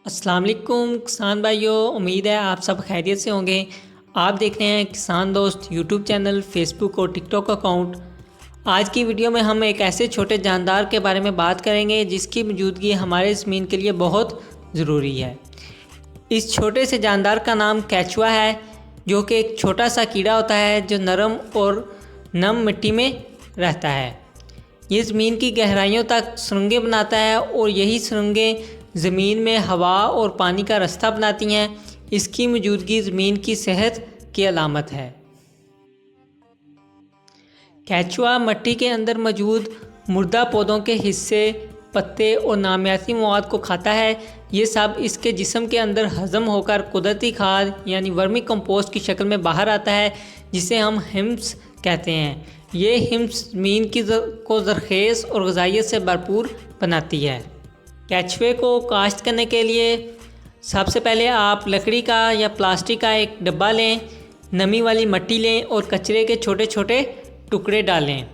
अस्सलाम वालेकुम किसान भाइयों, उम्मीद है आप सब खैरियत से होंगे। आप देख रहे हैं किसान दोस्त यूट्यूब चैनल, फेसबुक और टिकटॉक अकाउंट। आज की वीडियो में हम एक ऐसे छोटे जानदार के बारे में बात करेंगे जिसकी मौजूदगी हमारे ज़मीन के लिए बहुत ज़रूरी है। इस छोटे से जानदार का नाम केचुआ है, जो कि एक छोटा सा कीड़ा होता है जो नरम और नम मिट्टी में रहता है। ये ज़मीन की गहराइयों तक सुरंगें बनाता है और यही सुरंगें ज़मीन में हवा और पानी का रास्ता बनाती हैं। इसकी मौजूदगी ज़मीन की सेहत की अलामत है। केचुआ मिट्टी के अंदर मौजूद मुर्दा पौधों के हिस्से, पत्ते और नामियाती मवाद को खाता है। ये सब इसके जिस्म के अंदर हज़म होकर कुदरती खाद यानी वर्मी कंपोस्ट की शक्ल में बाहर आता है, जिसे हम हिम्स कहते हैं। ये हिम्स ज़मीन को ज़रख़ेज़ और ग़िज़ाइयत से भरपूर बनाती है। केचुए को काश्त करने के लिए सबसे पहले आप लकड़ी का या प्लास्टिक का एक डब्बा लें, नमी वाली मिट्टी लें और कचरे के छोटे छोटे टुकड़े डालें।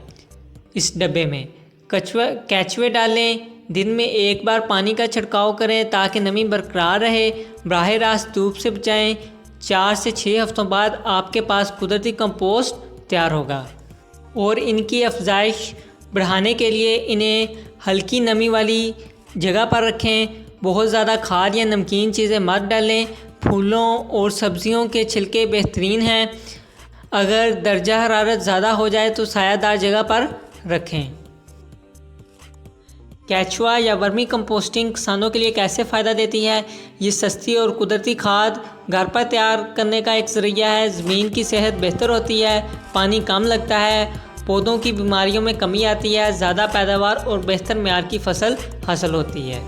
इस डब्बे में केचुए डालें। दिन में एक बार पानी का छिड़काव करें ताकि नमी बरकरार रहे। बराह रास्त धूप से बचाएं। 4 से 6 हफ्तों बाद आपके पास कुदरती कंपोस्ट तैयार होगा। और इनकी अफजाइश बढ़ाने के लिए इन्हें हल्की नमी वाली जगह पर रखें। बहुत ज़्यादा खाद या नमकीन चीज़ें मत डालें। फूलों और सब्जियों के छिलके बेहतरीन हैं। अगर दर्जा हरारत ज़्यादा हो जाए तो सायादार जगह पर रखें। केचुआ या वर्मी कंपोस्टिंग किसानों के लिए कैसे फ़ायदा देती है? ये सस्ती और कुदरती खाद घर पर तैयार करने का एक ज़रिया है। ज़मीन की सेहत बेहतर होती है, पानी कम लगता है, पौधों की बीमारियों में कमी आती है, ज़्यादा पैदावार और बेहतर मेयार की फसल हासिल होती है।